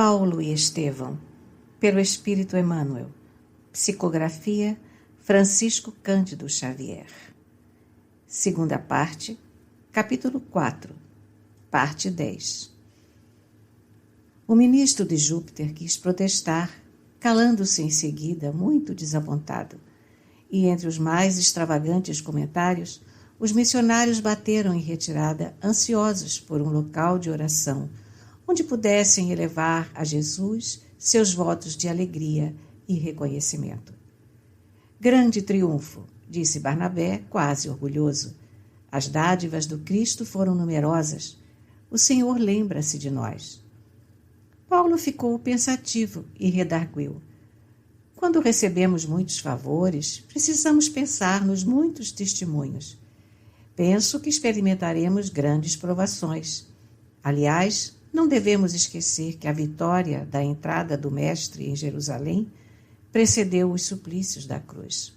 Paulo e Estevão, pelo Espírito Emmanuel. Psicografia Francisco Cândido Xavier. Segunda parte, capítulo 4, parte 10. O ministro de Júpiter quis protestar, calando-se em seguida, muito desapontado. E entre os mais extravagantes comentários, os missionários bateram em retirada, ansiosos por um local de oração, onde pudessem elevar a Jesus seus votos de alegria e reconhecimento. Grande triunfo, disse Barnabé, quase orgulhoso. As dádivas do Cristo foram numerosas. O Senhor lembra-se de nós. Paulo ficou pensativo e redarguiu. Quando recebemos muitos favores, precisamos pensar nos muitos testemunhos. Penso que experimentaremos grandes provações. Aliás, não devemos esquecer que a vitória da entrada do Mestre em Jerusalém precedeu os suplícios da cruz.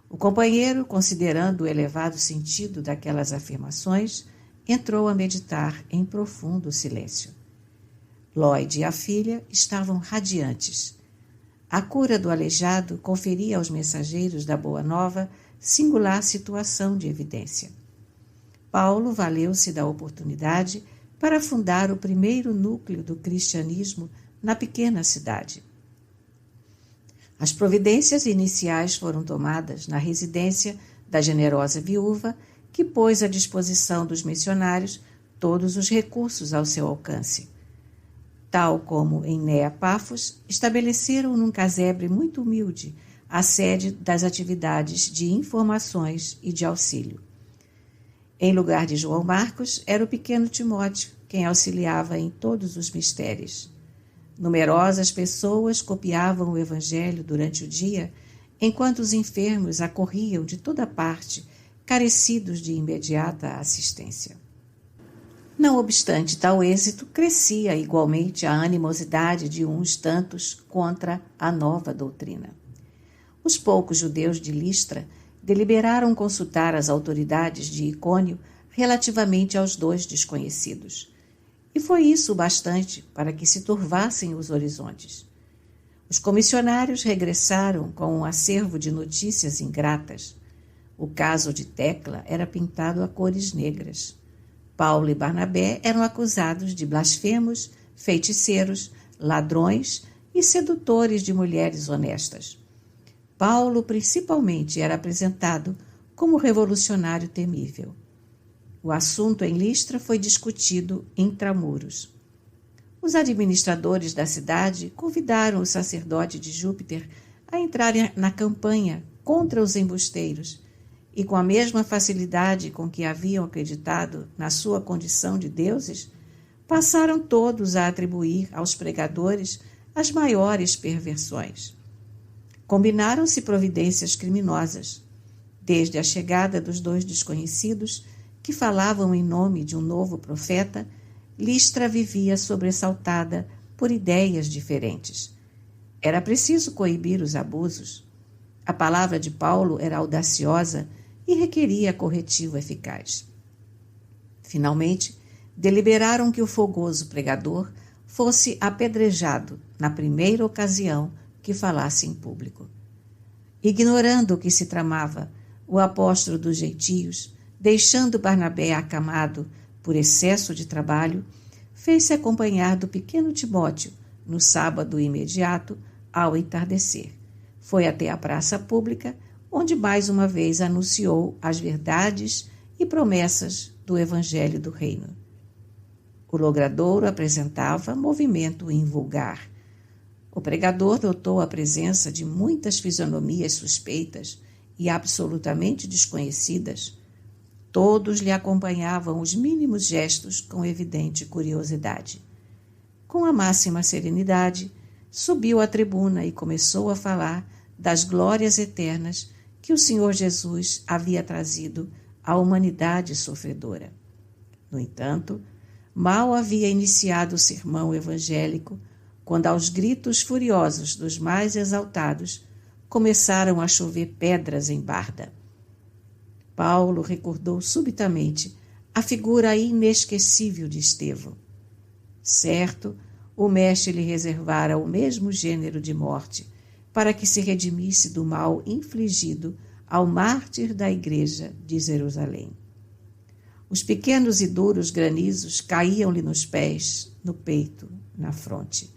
O companheiro, considerando o elevado sentido daquelas afirmações, entrou a meditar em profundo silêncio. Lloyd e a filha estavam radiantes. A cura do aleijado conferia aos mensageiros da Boa Nova singular situação de evidência. Paulo valeu-se da oportunidade para fundar o primeiro núcleo do cristianismo na pequena cidade. As providências iniciais foram tomadas na residência da generosa viúva, que pôs à disposição dos missionários todos os recursos ao seu alcance. Tal como em Nea Pafos, estabeleceram num casebre muito humilde a sede das atividades de informações e de auxílio. Em lugar de João Marcos, era o pequeno Timóteo quem auxiliava em todos os mistérios. Numerosas pessoas copiavam o Evangelho durante o dia, enquanto os enfermos acorriam de toda parte, carecidos de imediata assistência. Não obstante tal êxito, crescia igualmente a animosidade de uns tantos contra a nova doutrina. Os poucos judeus de Listra deliberaram consultar as autoridades de Icônio relativamente aos dois desconhecidos. E foi isso o bastante para que se turvassem os horizontes. Os comissionários regressaram com um acervo de notícias ingratas. O caso de Tecla era pintado a cores negras. Paulo e Barnabé eram acusados de blasfemos, feiticeiros, ladrões e sedutores de mulheres honestas. Paulo, principalmente, era apresentado como revolucionário temível. O assunto em Listra foi discutido intramuros. Os administradores da cidade convidaram o sacerdote de Júpiter a entrar na campanha contra os embusteiros e, com a mesma facilidade com que haviam acreditado na sua condição de deuses, passaram todos a atribuir aos pregadores as maiores perversões. Combinaram-se providências criminosas, desde a chegada dos dois desconhecidos que falavam em nome de um novo profeta. Listra vivia sobressaltada por ideias diferentes. Era preciso coibir os abusos. A palavra de Paulo era audaciosa e requeria corretivo eficaz. Finalmente, deliberaram que o fogoso pregador fosse apedrejado na primeira ocasião que falasse em público. Ignorando o que se tramava, o apóstolo dos gentios, deixando Barnabé acamado por excesso de trabalho, fez-se acompanhar do pequeno Timóteo no sábado imediato ao entardecer. Foi até a praça pública, onde mais uma vez anunciou as verdades e promessas do Evangelho do Reino. O logradouro apresentava movimento invulgar. O pregador notou a presença de muitas fisionomias suspeitas e absolutamente desconhecidas. Todos lhe acompanhavam os mínimos gestos com evidente curiosidade. Com a máxima serenidade, subiu à tribuna e começou a falar das glórias eternas que o Senhor Jesus havia trazido à humanidade sofredora. No entanto, mal havia iniciado o sermão evangélico, quando aos gritos furiosos dos mais exaltados começaram a chover pedras em Barda. Paulo recordou subitamente a figura inesquecível de Estevão. Certo, o mestre lhe reservara o mesmo gênero de morte, para que se redimisse do mal infligido ao mártir da igreja de Jerusalém. Os pequenos e duros granizos caíam-lhe nos pés, no peito, na fronte.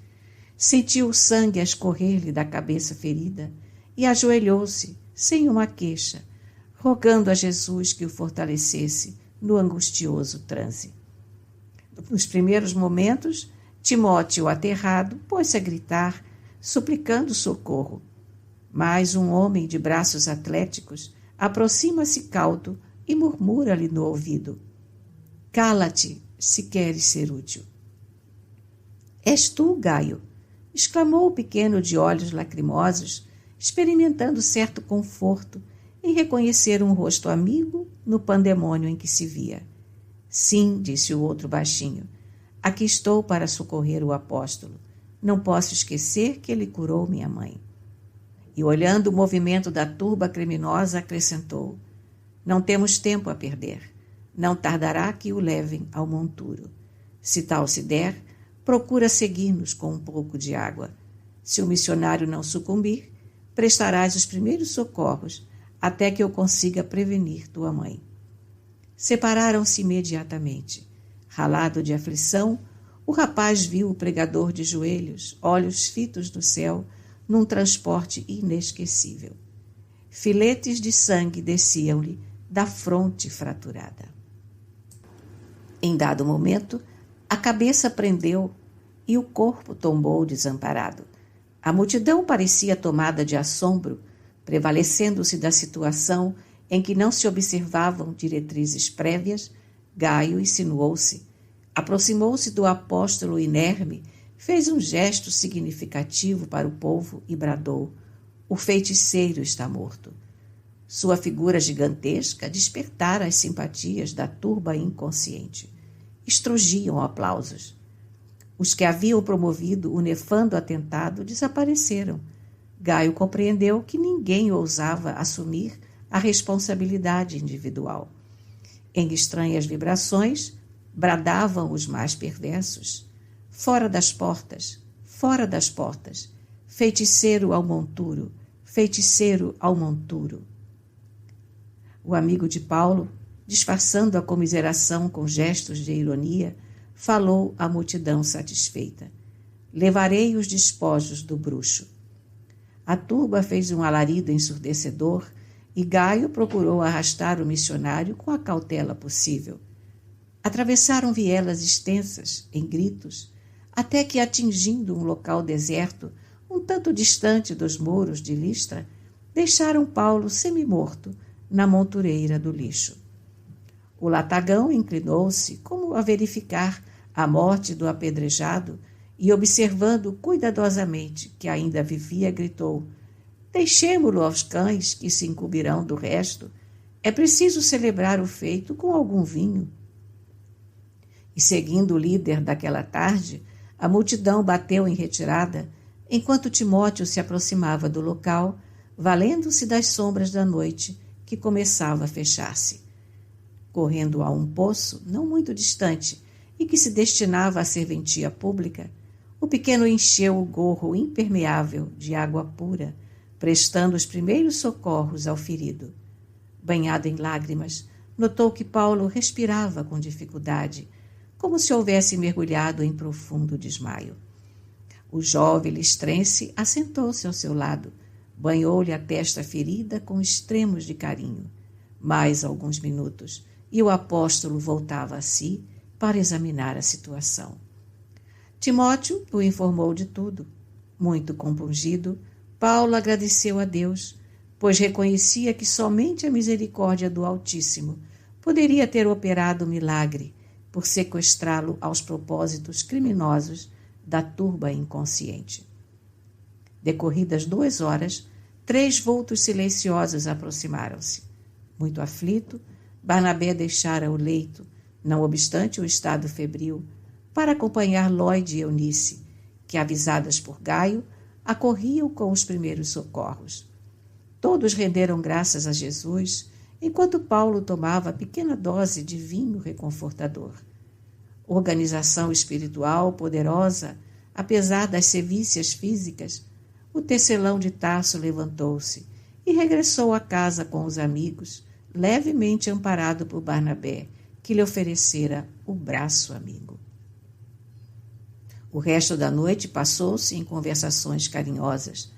Sentiu o sangue a escorrer-lhe da cabeça ferida e ajoelhou-se, sem uma queixa, rogando a Jesus que o fortalecesse no angustioso transe. Nos primeiros momentos, Timóteo, aterrado, pôs-se a gritar, suplicando socorro. Mas um homem de braços atléticos aproxima-se cauto e murmura-lhe no ouvido: "Cala-te, se queres ser útil." "És tu, Gaio?" exclamou o pequeno de olhos lacrimosos, experimentando certo conforto em reconhecer um rosto amigo no pandemônio em que se via. "Sim", disse o outro baixinho, "aqui estou para socorrer o apóstolo. Não posso esquecer que ele curou minha mãe." E, olhando o movimento da turba criminosa, acrescentou: "Não temos tempo a perder. Não tardará que o levem ao monturo. Se tal se der, procura seguir-nos com um pouco de água. Se o missionário não sucumbir, prestarás os primeiros socorros até que eu consiga prevenir tua mãe." Separaram-se imediatamente. Ralado de aflição, o rapaz viu o pregador de joelhos, olhos fitos no céu, num transporte inesquecível. Filetes de sangue desciam-lhe da fronte fraturada. Em dado momento, a cabeça prendeu e o corpo tombou desamparado. A multidão parecia tomada de assombro, prevalecendo-se da situação em que não se observavam diretrizes prévias. Gaio insinuou-se, aproximou-se do apóstolo inerme, fez um gesto significativo para o povo e bradou: "O feiticeiro está morto." Sua figura gigantesca despertara as simpatias da turba inconsciente. Estrugiam aplausos. Os que haviam promovido o nefando atentado desapareceram. Gaio compreendeu que ninguém ousava assumir a responsabilidade individual. Em estranhas vibrações, bradavam os mais perversos: "Fora das portas, fora das portas, feiticeiro ao monturo, feiticeiro ao monturo." O amigo de Paulo, disfarçando a comiseração com gestos de ironia, falou à multidão satisfeita: "Levarei os despojos do bruxo." A turba fez um alarido ensurdecedor e Gaio procurou arrastar o missionário com a cautela possível. Atravessaram vielas extensas, em gritos, até que, atingindo um local deserto, um tanto distante dos muros de Listra, deixaram Paulo semi-morto na montureira do lixo. O latagão inclinou-se, como a verificar a morte do apedrejado, e, observando cuidadosamente que ainda vivia, gritou: "Deixemo-lo aos cães, que se incumbirão do resto. É preciso celebrar o feito com algum vinho." E, seguindo o líder daquela tarde, a multidão bateu em retirada, enquanto Timóteo se aproximava do local, valendo-se das sombras da noite, que começava a fechar-se. Correndo a um poço, não muito distante, e que se destinava à serventia pública, o pequeno encheu o gorro impermeável de água pura, prestando os primeiros socorros ao ferido. Banhado em lágrimas, notou que Paulo respirava com dificuldade, como se houvesse mergulhado em profundo desmaio. O jovem listrense assentou-se ao seu lado, banhou-lhe a testa ferida com extremos de carinho. Mais alguns minutos, e o apóstolo voltava a si para examinar a situação. Timóteo o informou de tudo. Muito compungido, Paulo agradeceu a Deus, pois reconhecia que somente a misericórdia do Altíssimo poderia ter operado o milagre por sequestrá-lo aos propósitos criminosos da turba inconsciente. Decorridas 2 horas, 3 vultos silenciosos aproximaram-se. Muito aflito, Barnabé deixara o leito, não obstante o estado febril, para acompanhar Lóide e Eunice, que, avisadas por Gaio, acorriam com os primeiros socorros. Todos renderam graças a Jesus, enquanto Paulo tomava pequena dose de vinho reconfortador. Organização espiritual poderosa apesar das sevícias físicas, o tecelão de Tarso levantou-se e regressou à casa com os amigos, levemente amparado por Barnabé, que lhe oferecera o braço amigo. O resto da noite passou-se em conversações carinhosas.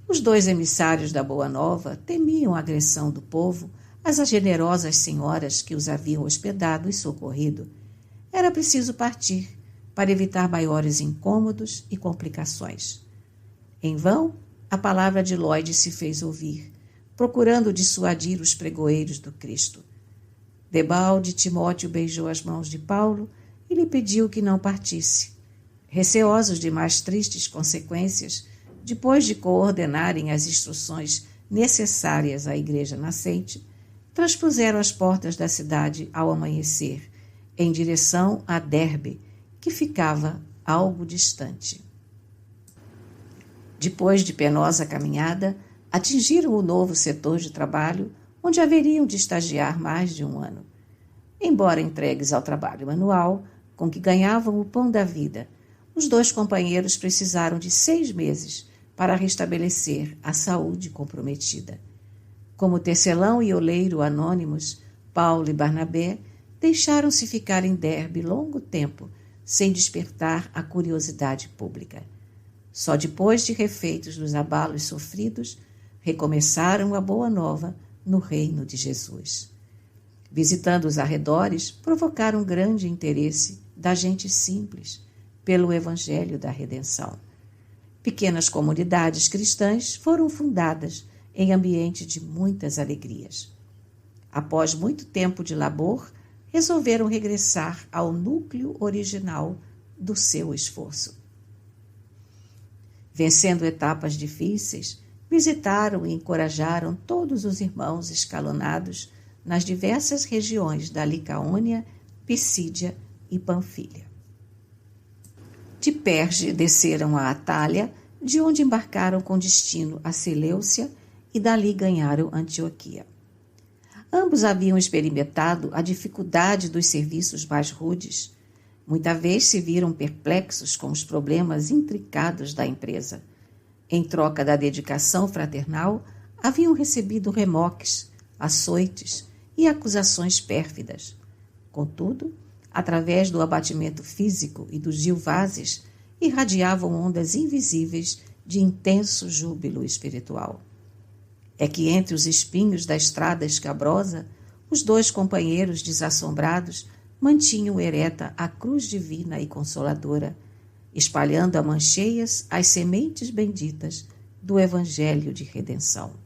Os dois emissários da Boa Nova temiam a agressão do povo às generosas senhoras que os haviam hospedado e socorrido. Era preciso partir para evitar maiores incômodos e complicações. Em vão, a palavra de Lloyd se fez ouvir, procurando dissuadir os pregoeiros do Cristo. Debalde, Timóteo beijou as mãos de Paulo e lhe pediu que não partisse. Receosos de mais tristes consequências, depois de coordenarem as instruções necessárias à igreja nascente, transpuseram as portas da cidade ao amanhecer, em direção a Derbe, que ficava algo distante. Depois de penosa caminhada, atingiram o novo setor de trabalho, onde haveriam de estagiar mais de um ano. Embora entregues ao trabalho manual, com que ganhavam o pão da vida, os dois companheiros precisaram de 6 meses para restabelecer a saúde comprometida. Como tecelão e oleiro anônimos, Paulo e Barnabé deixaram-se ficar em Derbe longo tempo, sem despertar a curiosidade pública. Só depois de refeitos dos abalos sofridos, recomeçaram a boa nova no reino de Jesus. Visitando os arredores, provocaram grande interesse da gente simples pelo Evangelho da Redenção. Pequenas comunidades cristãs foram fundadas em ambiente de muitas alegrias. Após muito tempo de labor, resolveram regressar ao núcleo original do seu esforço. Vencendo etapas difíceis, visitaram e encorajaram todos os irmãos escalonados nas diversas regiões da Licaônia, Pisídia e Panfilha. De Perge desceram a Atália, de onde embarcaram com destino a Seleucia e dali ganharam Antioquia. Ambos haviam experimentado a dificuldade dos serviços mais rudes. Muita vez se viram perplexos com os problemas intricados da empresa. Em troca da dedicação fraternal, haviam recebido remoques, açoites e acusações pérfidas. Contudo, através do abatimento físico e dos gilvazes, irradiavam ondas invisíveis de intenso júbilo espiritual. É que entre os espinhos da estrada escabrosa, os dois companheiros desassombrados mantinham ereta a cruz divina e consoladora, espalhando a mancheias as sementes benditas do Evangelho de Redenção.